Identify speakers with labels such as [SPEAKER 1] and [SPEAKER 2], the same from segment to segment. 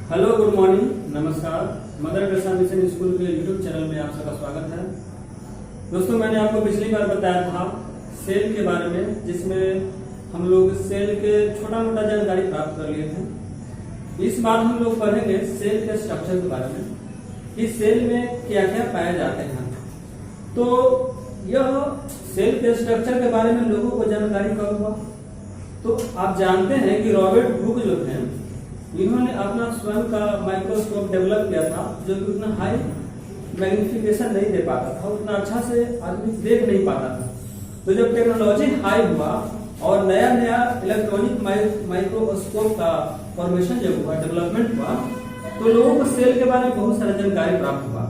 [SPEAKER 1] Hello, good morning, नमस्कार। Mother Teresa mission school के YouTube channel में आप सबका स्वागत है। दोस्तों, मैंने आपको पिछली बार बताया था सेल के बारे में, जिसमें हम लोग सेल के छोटा मोटा जानकारी प्राप्त कर लिए थे। इस बार हम लोग पढ़ेंगे सेल के स्ट्रक्चर के बारे में कि सेल में क्या क्या पाए जाते हैं। तो यह सेल के स्ट्रक्चर के बारे में लोगों को जानकारी कब हुआ? तो आप जानते हैं कि रॉबर्ट हुक जो हैं, इन्होंने अपना स्वयं का माइक्रोस्कोप डेवलप किया था, जो कि उतना हाई मैग्निफिकेशन नहीं दे पाता था, उतना अच्छा से आदमी देख नहीं पाता था। तो जब टेक्नोलॉजी हाई हुआ और नया नया इलेक्ट्रॉनिक माइक्रोस्कोप का फॉर्मेशन जब हुआ, डेवलपमेंट हुआ, तो लोगों को सेल के बारे में बहुत सारा जानकारी प्राप्त हुआ।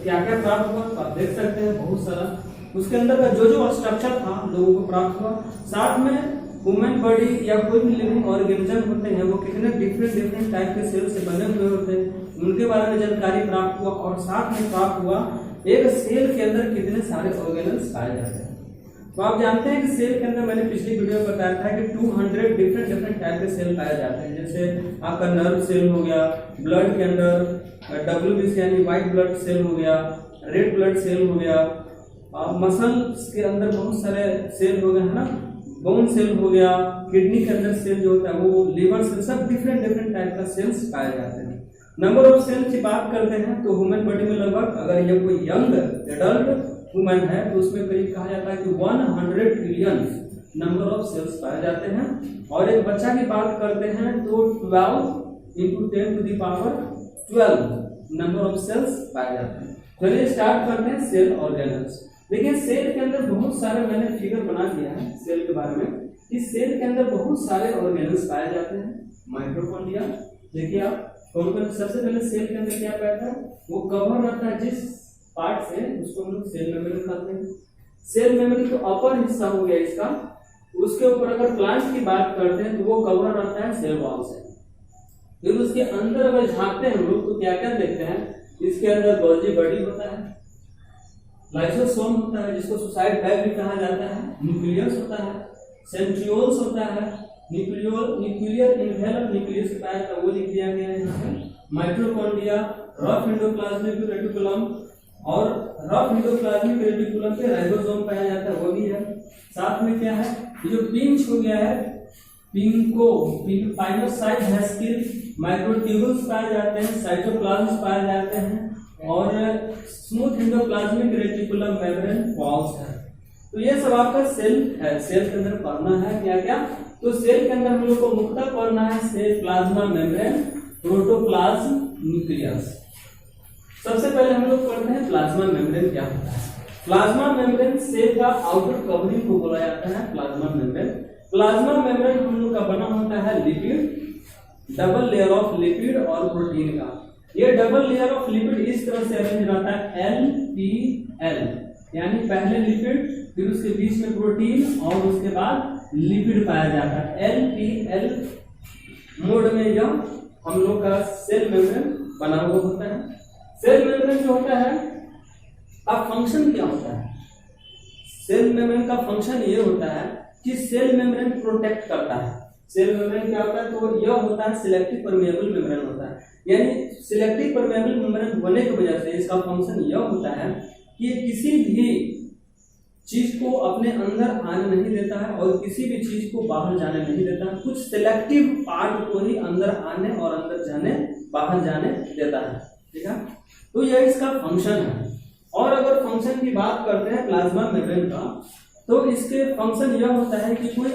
[SPEAKER 1] क्या क्या प्राप्त हुआ तो आप देख सकते हैं, बहुत सारा। उसके अंदर का जो स्ट्रक्चर था लोगों को प्राप्त हुआ। साथ में ह्यूमन बॉडी या कोई भी लिविंग ऑर्गेनिज्म होते हैं, वो कितने डिफरेंट टाइप के सेल से बने हुए होते हैं, उनके बारे में जानकारी प्राप्त हुआ। और साथ में प्राप्त हुआ एक सेल के अंदर कितने सारे ऑर्गेनल्स पाए जाते हैं। तो आप जानते हैं कि सेल के अंदर, मैंने पिछली वीडियो में बताया था कि 200 डिफरेंट टाइप के सेल पाए जाते हैं। जैसे आपका नर्व सेल हो गया, ब्लड के अंदर WBC यानी व्हाइट ब्लड सेल हो गया, रेड ब्लड सेल हो गया, मसल्स के अंदर बहुत सारे सेल हो गए, है ना, बोन सेल हो गया, किडनी के अंदर सेल जो होता है वो, लिवर सेल, सब डिफरेंट टाइप का सेल्स पाए जाते हैं। नंबर ऑफ सेल्स की बात करते हैं तो ह्यूमन बॉडी में लगभग, अगर ये कोई यंग एडल्ट ह्यूमन है तो उसमें करीब कहा जाता है कि 100 ट्रिलियन नंबर ऑफ सेल्स पाए जाते हैं। और एक बच्चा की बात करते हैं तो 12 × 10⁻12 नंबर ऑफ सेल्स पाए जाते हैं। चलिए स्टार्ट करते हैं सेल ऑर्गेनल्स। देखिए, सेल के अंदर बहुत सारे, मैंने फिगर बना दिया है सेल के बारे में। इस सेल के अंदर बहुत सारे ऑर्गेनल्स पाए जाते हैं। माइटोकॉन्ड्रिया, देखिए आप कौन सबसे पहले सेल के अंदर क्या पाया था, वो कवर रहता है जिस पार्ट से, उसको हम लोग सेल मेम्ब्रेन कहते हैं। सेल मेम्ब्रेन तो अपर हिस्सा हो गया इसका। उसके ऊपर अगर प्लांट की बात करते हैं तो वो कवर रहता है सेल वॉल से। फिर उसके अंदर अगर झांकते हैं हम लोग तो क्या क्या देखते हैं, इसके अंदर गोल्जी बॉडी होता है, लाइसोसोम होता है जिसको सुसाइड बैग भी कहा जाता है, न्यूक्लियस होता है, सेंट्रियोल्स होता है, न्यूक्लियर इन्वेलप न्यूक्लियस होता है, वो लिख दिया गया है यहाँ पे। माइटोकॉन्ड्रिया, रफ एंडोप्लाज्मिक रेटिकुलम, और रफ एंडोप्लाज्मिक रेटिकुलम पे राइबोसोम पाया जाता है, वो भी है। साथ में क्या है, ये जो पिंच हो गया है, पिनोसाइट वेसिकल, माइक्रोट्यूब्यूल्स पाए जाते हैं, साइटोप्लाज्म पाए जाते हैं, और smooth endoplasmic reticulum membrane walls है। तो ये सब आपका सेल है। सेल के अंदर पढ़ना है क्या क्या, तो सेल के अंदर हम लोग को मुख्यतः पढ़ना है cell plasma membrane, protoplasm, nucleus. सबसे पहले हम लोग पढ़ते हैं प्लाज्मा मेम्ब्रेन क्या होता है। प्लाज्मा मेम्ब्रेन सेल का आउटर कवरिंग को बोला जाता है प्लाज्मा मेम्ब्रेन। प्लाज्मा मेम्ब्रेन हम लोग का बना होता है lipid, double layer of lipid और प्रोटीन का। ये डबल लेयर ऑफ लिपिड इस तरह से अरेंज रहता है, LPL, यानी पहले लिपिड, फिर उसके बीच में प्रोटीन और उसके बाद लिपिड पाया जाता है। LPL मोड में यह हम लोग का सेल मेम्ब्रेन बना हुआ होता है। सेल मेम्ब्रेन जो होता है, अब फंक्शन क्या होता है? सेल मेम्ब्रेन का फंक्शन ये होता है कि सेल मेम्ब्रेन प्रोटेक्ट करता है। सेल मेम्ब्रेन क्या होता है, तो यह होता है सिलेक्टिव परमेएबल मेम्ब्रेन होता है। यानी सिलेक्टिव परमेएबल मेम्ब्रेन होने की वजह से इसका फंक्शन यह होता है कि किसी भी चीज को अपने अंदर आने नहीं देता है और किसी भी चीज को बाहर जाने नहीं देता है। कुछ सिलेक्टिव पार्ट को ही अंदर आने और अंदर जाने, बाहर जाने देता है। ठीक है, तो यह इसका फंक्शन है। और अगर फंक्शन की बात करते हैं प्लाज्मा मेम्ब्रेन का, तो इसके फंक्शन यह होता है कि कोई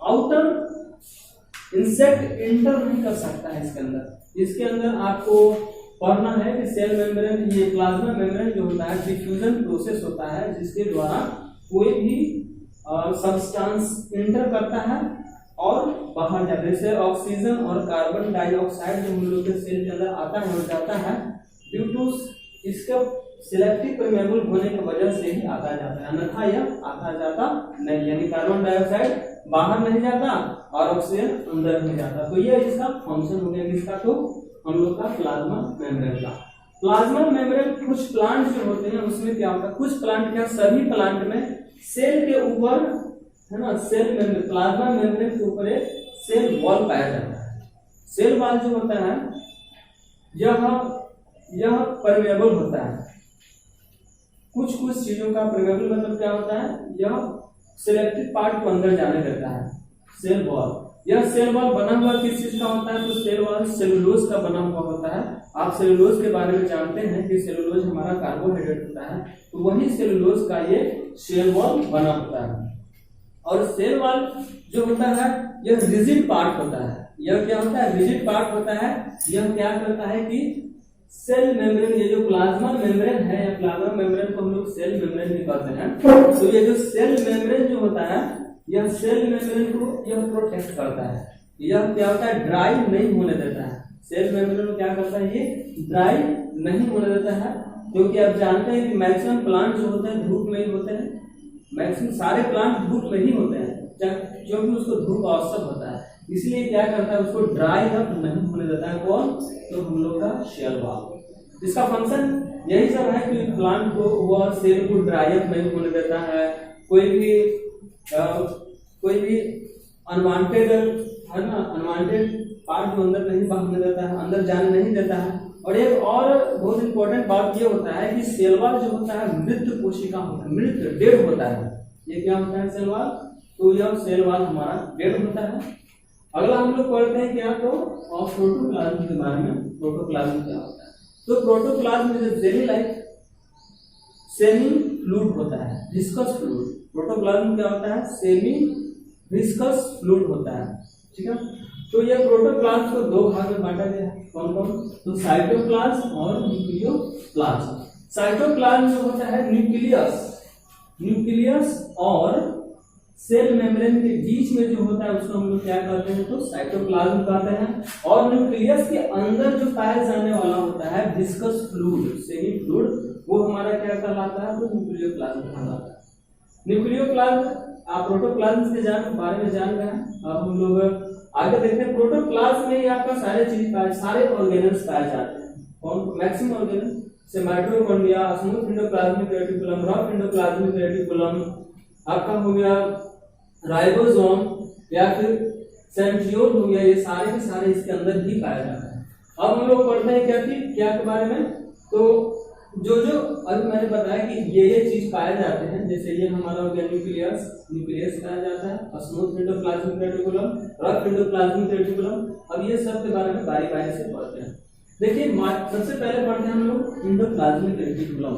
[SPEAKER 1] आउटर इंसेक्ट एंटर नहीं कर सकता है इसके अंदर। इसके अंदर आपको पढ़ना है कि सेल मेम्ब्रेन, ये प्लाज्मा मेम्ब्रेन जो होता है डिफ्यूजन प्रोसेस होता है, जिसके द्वारा कोई भी सब्सटेंस एंटर करता है और बाहर जाता है। जैसे ऑक्सीजन और कार्बन डाइऑक्साइड जो हम लोग के सेल के अंदर आता है और जाता है, ड्यू टू इसका सिलेक्टिव परमेएबल होने की वजह से ही आता जाता है, अन्यथा यह आता जाता नहीं। यानी कार्बन डाइऑक्साइड बाहर नहीं जाता और ऑक्सीजन अंदर नहीं जाता। तो ये इसका फंक्शन हो गया किसका, तो हम लोग का प्लाज्मा मेम्ब्रेन का। प्लाज्मा मेम्ब्रेन कुछ प्लांट जो होते हैं उसमें क्या होता है, कुछ प्लांट क्या, सभी प्लांट में सेल के ऊपर, है ना, सेल मेम्ब्रेन, प्लाज्मा मेम्ब्रेन के ऊपर एक सेल वॉल पाया जाता है। सेल वॉल जो होता है यह परमेबल होता है। कुछ कुछ चीजों का परमेबल मतलब क्या होता है, यह सिलेक्टेड पार्ट को अंदर जाने देता है। सेल वॉल, यह सेल वॉल बना हुआ किस चीज का होता है, तो सेल वॉल सेलुलोज का बना हुआ होता है। आप सेलुलोज के बारे में जानते हैं कि सेलुलोज हमारा कार्बोहाइड्रेट होता है, तो वही सेलुलोज का ये सेल वॉल बना होता है। और सेल वॉल जो होता है यह रिजिड पार्ट होता है। यह क्या होता है, रिजिड पार्ट होता है। यह क्या करता है कि सेल मेम्ब्रेन, ये जो प्लाज्मा मेम्ब्रेन है, या प्लाज्मा मेम्ब्रेन को हम लोग सेल मेम्ब्रेन भी कहते हैं, तो ये जो सेल मेम्ब्रेन जो होता है यह सेल मेम्ब्रेन को यह प्रोटेक्ट करता है। यह क्या होता है, ड्राई नहीं होने देता है। सेल मेम्ब्रेन को क्या करता है, ये ड्राई नहीं होने देता है, क्योंकि आप जानते हैं कि मैक्सिमम प्लांट जो होते हैं धूप में ही होते हैं। मैक्सिमम सारे प्लांट धूप में ही होते हैं क्योंकि उसको धूप आवश्यक होता है, इसलिए क्या करता है, उसको ड्राई अप नहीं होने देता है। कौन, तो हम लोग का सेल वॉल। इसका फंक्शन यही सब है कि प्लांट को वह सेल को ड्राई अप नहीं होने देता है, कोई भी अनवांटेड है ना, अनवांटेड पार्ट को अंदर नहीं भागने देता है, अंदर जाने नहीं देता है। और एक और बहुत इंपॉर्टेंट बात ये होता है कि सेल वॉल जो होता है मृत कोशिका होता है, मृत डेड होता है। ये क्या होता है सेल वॉल, तो यह सेल वॉल हमारा डेड होता है। अगला हम लोग पढ़ते हैं क्या, तो प्रोटोप्लाज्म के बारे में। प्रोटोप्लाज्म क्या होता है, तो protoplasm is jelly like semi fluid होता है, विस्कस फ्लूइड। प्रोटोप्लाज्म क्या होता है, सेमी विस्कस फ्लूइड होता है, ठीक है। तो यह प्रोटोप्लाज्म को दो भाग में बांटा गया है, कौन कौन, तो साइटोप्लाज्म और न्यूक्लियोप्लाज्म। साइटोप्लाज्म जो होता है न्यूक्लियस और सेल मेम्ब्रेन के बीच में जो होता है उसको हम लोग क्या कहते हैं, तो साइटोप्लाज्म कहते हैं। और न्यूक्लियस के अंदर जो पाया जाने वाला होता है विस्कस फ्लूइड, सेमी फ्लूइड, वो हमारा क्या कहलाता है, तो न्यूक्लियोप्लाज्म कहलाता है। न्यूक्लियोप्लाज्म आप प्रोटोप्लाज्म के बारे में जान गए हैं। अब हम लोग आगे देखते हैं। प्रोटोप्लाज्म में ही आपका सारे ऑर्गेनल्स पाए जाते हैं। कौन, मैक्सिमम ऑर्गेनल से mitochondria, smooth endoplasmic reticulum, rough endoplasmic reticulum, आपका हो गया राइबोसोम या फिर सेंट्रियोल हो गया, ये सारे के सारे इसके अंदर ही पाया जाता है। अब हम लोग पढ़ते हैं क्या के बारे में, तो जो अभी मैंने बताया कि ये चीज पाए जाते हैं, जैसे ये हमारा हो गया न्यूक्लियस पाया जाता है, smooth endoplasmic reticulum, rough endoplasmic reticulum. अब ये सब के बारे में बारी बारी से पढ़ते हैं। देखिए सबसे पहले पढ़ते हैं हम लोग एंडोप्लाज्मिक रेटिकुलम।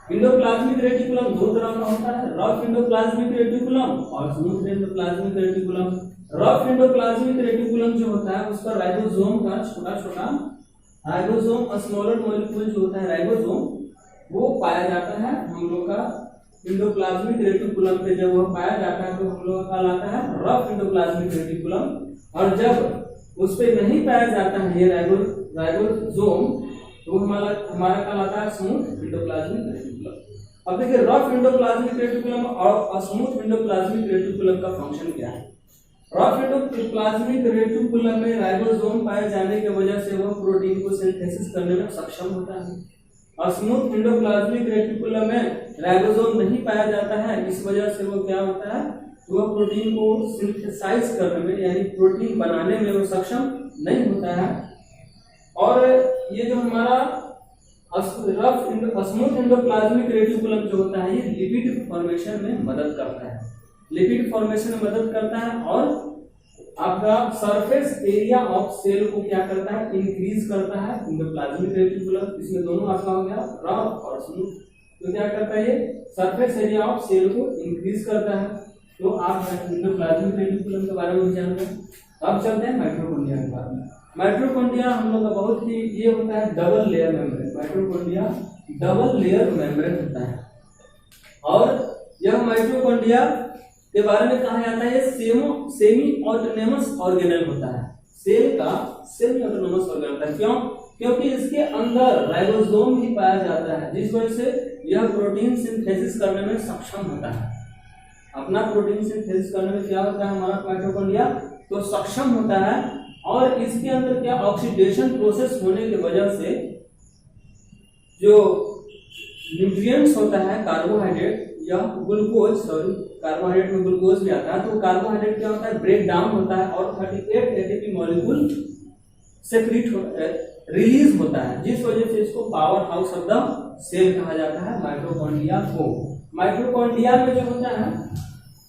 [SPEAKER 1] एंडोप्लाज्मिक रेटिकुलम दो तरह का होता है, रफ एंडोप्लाज्मिक रेटिकुलम और smooth endoplasmic reticulum. Rough endoplasmic reticulum जो होता है उसका राइबोसोम का छोटा राइबोसोम, स्मॉलर मॉलिक्यूल जो होता है राइबोसोम, वो पाया जाता है हम लोग का एंडोप्लाज्मिक रेटिकुलम पे। जब वह पाया जाता है तो हम लोग का कहलाता है रफ एंडोप्लाज्मिक रेटिकुलम। और जब उस पे नहीं पाया जाता है ये राइबोसोम, तो हमारा कहलाता है स्मूथ एंडोप्लाज्मिक रेटिकुलम। अब देखिए रफ एंडोप्लाज्मिक रेटिकुलम और स्मूथ एंडोप्लाज्मिक रेटिकुलम का फंक्शन क्या है। रफ एंडोप्लाज्मिक रेटिकुलम में राइबोसोम पाए जाने की वजह से वह प्रोटीन को सिंथेसिस करने में सक्षम होता है, और स्मूथ एंडोप्लाज्मिक रेटिकुलम में राइबोसोम नहीं पाया जाता है। इस वजह से वो क्या होता है, वह प्रोटीन को सिंथेसाइज करने में यानी प्रोटीन बनाने में वो सक्षम नहीं होता है। और ये जो हमारा स्मूथ एंडोप्लाज्मिक रेटिकुलम जो होता है ये लिपिड फॉर्मेशन में मदद करता है, लिपिड फॉर्मेशन में मदद करता है। और आपका सरफेस एरिया ऑफ सेल को क्या करता है, इंक्रीज करता है एंडोप्लाज्मिक रेटिकुलम। इसमें दोनों आपका हो गया रफ और स्मूथ, तो क्या करता है ये सरफेस एरिया ऑफ सेल को इंक्रीज करता है। तो आप एंडोप्लाज्मिक रेटिकुलम के बारे में जान गए। अब चलते हैं माइटोकॉन्ड्रिया के बारे में। माइटोकॉन्ड्रिया हम लोग का बहुत ही ये होता है double layer membrane. Mitochondria double layer membrane होता है, और यह माइटोकॉन्ड्रिया के बारे में कहा जाता है सेमी ऑटोनोमस ऑर्गेनल होता है। सेल का सेमी ऑटोनोमस ऑर्गेनल होता है। क्यों, क्योंकि इसके अंदर राइबोसोम ही पाया जाता है, जिस वजह से यह प्रोटीन सिंथेसिस करने में सक्षम होता है। अपना प्रोटीन सिंथेसिस करने में क्या होता है हमारा माइटोकॉन्ड्रिया, तो सक्षम होता है। और इसके अंदर क्या ऑक्सीडेशन प्रोसेस होने की वजह से जो न्यूट्रिएंट्स होता है कार्बोहाइड्रेट या ग्लूकोज, कार्बोहाइड्रेट में ग्लूकोज भी आता है, तो कार्बोहाइड्रेट क्या होता है ब्रेक डाउन होता है और 38 एटीपी मॉलिक्यूल सेक्रेट रिलीज होता है, जिस वजह से इसको power house of the cell कहा जाता है माइटोकॉन्ड्रिया को। माइटोकॉन्ड्रिया में जो होता है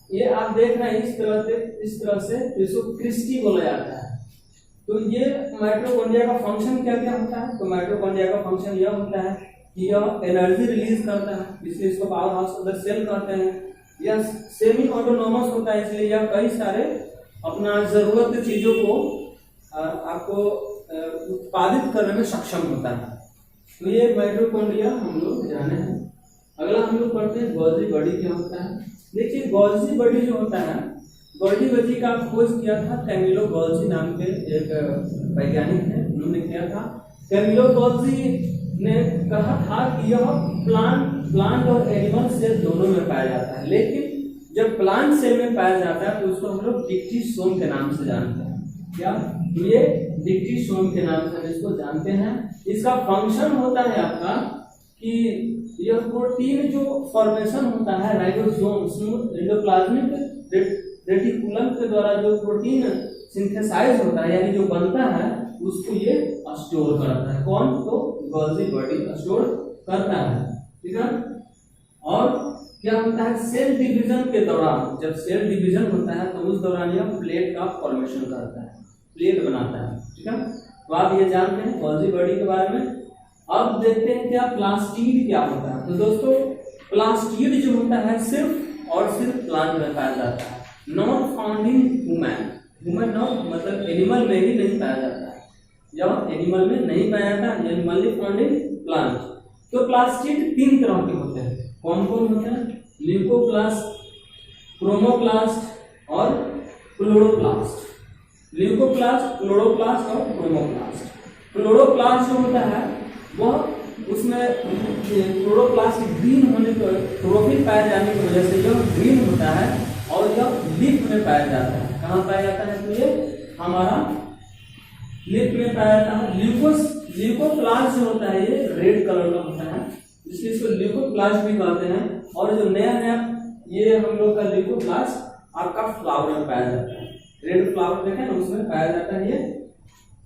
[SPEAKER 1] ये आप देख रहे हैं इस तरह से इसको क्रिस्टी बोला जाता है। तो ये माइटोकॉन्ड्रिया का फंक्शन क्या क्या होता है? तो माइटोकॉन्ड्रिया का फंक्शन यह होता है कि यह एनर्जी रिलीज करता है, इसलिए इसको power house of the cell कहते हैं। यह सेमी ऑटोनोमस होता है, इसलिए यह कई सारे अपना जरूरत की चीजों को आपको उत्पादित करने में सक्षम होता है। तो ये माइटोकॉन्ड्रिया हम लोग जाने हैं। अगला हम लोग पढ़ते हैं गोल्जी बॉडी क्या होता है। देखिए गोल्जी बॉडी जो होता है, गोल्जी बॉडी का खोज किया था कैमिलो गोल्जी नाम के एक वैज्ञानिक है, उन्होंने किया था। कैमिलो गोल्जी ने कहा था कि यह प्लांट और एनिमल सेल दोनों में पाया जाता है, लेकिन जब प्लांट सेल में पाया जाता है तो उसको हम लोग डिक्टीसोम के नाम से जानते हैं। क्या ये डिक्टीसोम के नाम से हम इसको जानते हैं। इसका फंक्शन होता है आपका कि यह प्रोटीन जो फॉर्मेशन होता है राइबोसोम एंडोप्लाज्मिक रेटिकुलम के द्वारा जो प्रोटीन सिंथेसाइज होता है यानी जो बनता है उसको ये स्टोर करता है। कौन? तो गोल्जी बॉडी स्टोर करता है, ठीक है। और क्या होता है सेल डिवीजन के दौरान, जब सेल डिवीजन होता है तो उस दौरान यह प्लेट का फॉर्मेशन करता है, प्लेट बनाता है, ठीक है। तो आप ये जानते हैं गोल्जी बॉडी के बारे में। अब देखते हैं क्या प्लास्टिड क्या होता है। तो दोस्तों प्लास्टिड जो होता है सिर्फ और सिर्फ प्लांट में पाया जाता है, not found in human not मतलब एनिमल में भी नहीं पाया जाता है। जब एनिमल में नहीं पाया जाता है ओनली फाउंड इन प्लांट। तो प्लास्टिड 3 तरह के होते हैं। कौन कौन होते हैं? ल्यूकोप्लास्ट, क्रोमोप्लास्ट और क्लोरोप्लास्ट। ल्यूकोप्लास्ट, क्लोरोप्लास्ट और क्रोमोप्लास्ट। क्लोरोप्लास्ट जो होता है वह उसमें क्लोरोप्लास्ट ग्रीन होने पर क्लोरोफिल पाए जाने की वजह से यह ग्रीन होता है और यह लीफ में पाया जाता है। कहाँ पाया जाता है? तो ये हमारा लीफ में पाया जाता है। ल्यूकोप्लास्ट जो होता है ये रेड कलर का होता है, इसलिए इसको ल्यूकोप्लास्ट भी कहते हैं। और जो नया ये हम लोग का ल्यूकोप्लास्ट आपका फ्लावर में पाया जाता है, रेड फ्लावर देखें ना उसमें पाया जाता है। ये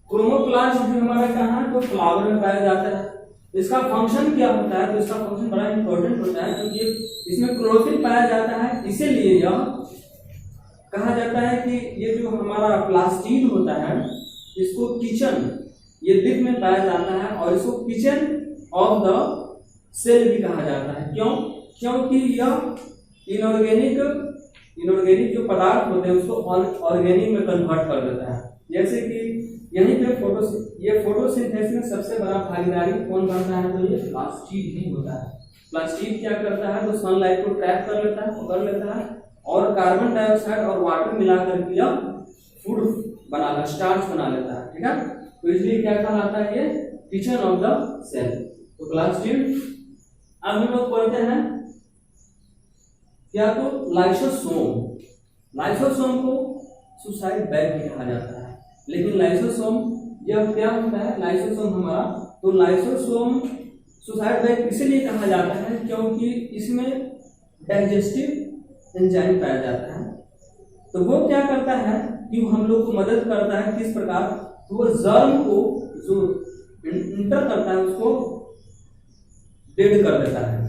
[SPEAKER 1] क्रोमोप्लास्ट भी हमारा कहाँ है? तो फ्लावर में पाया जाता है। इसका फंक्शन क्या होता है? तो इसका फंक्शन बड़ा इंपॉर्टेंट होता है क्योंकि इसमें क्लोरोफिल पाया जाता है, इसीलिए यह कहा जाता है कि ये जो हमारा प्लास्टिड होता है इसको किचन ये लीफ में पाया जाता है और इसको किचन ऑफ द सेल भी कहा जाता है। क्यों? क्योंकि यह इनऑर्गेनिक जो पदार्थ होते हैं उसको ऑर्गेनिक में कन्वर्ट कर देता है। जैसे कि यहीं पे फोटोसिंथेसिस में सबसे बड़ा भागीदारी कौन बनता है? तो ये प्लास्टिड ही होता है। प्लास्टिड क्या करता है? तो सनलाइट को ट्रैप कर लेता है, पकड़ लेता है और कार्बन डाइऑक्साइड और वाटर मिलाकर के यह फूड बना स्टार्च बना लेता है, ठीक है। तो इसलिए क्या कहलाता है? ये किचन ऑफ द सेल। तो प्लास्टिड। अब हम लोग पढ़ते हैं क्या? तो लाइसोसोम को सुसाइड बैग भी कहा जाता है, लेकिन लाइसोसोम यह क्या होता है? लाइसोसोम हमारा तो लाइसोसोम सुसाइड बैग इसलिए कहा जाता है क्योंकि इसमें डाइजेस्टिव एंजाइम पाया जाता है। तो वो क्या करता है कि हम लोग को मदद करता है किस प्रकार? तो वो जर्म को जो इंटर करता है उसको डेड कर देता है।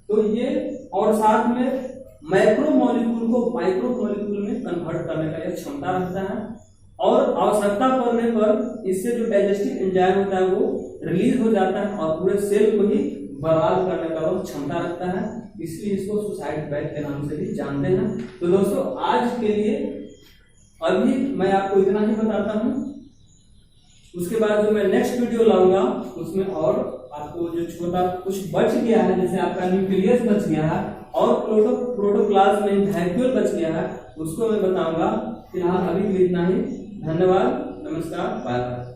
[SPEAKER 1] तो ये और साथ में मैक्रो मॉलिक्यूल को माइक्रो मॉलिक्यूल में कन्वर्ट करने का यह क्षमता रखता है और आवश्यकता पड़ने पर इससे जो डाइजेस्टिव एंजाइम होता है वो रिलीज हो जाता है और पूरे सेल को ही बर्बाद करने का वो क्षमता रखता है, इसलिए इसको सुसाइड बैग के नाम से भी जानते हैं। तो दोस्तों आज के लिए अभी मैं आपको इतना ही बताता हूँ, उसके बाद जो मैं नेक्स्ट वीडियो लाऊंगा उसमें और आपको जो छोटा कुछ बच गया है, जैसे आपका न्यूक्लियस बच गया है और प्रोटोप्लाज्म में वैक्यूल बच गया है, उसको मैं बताऊंगा। फिलहाल अभी के लिए इतना ही। धन्यवाद, नमस्कार, बाय बाय।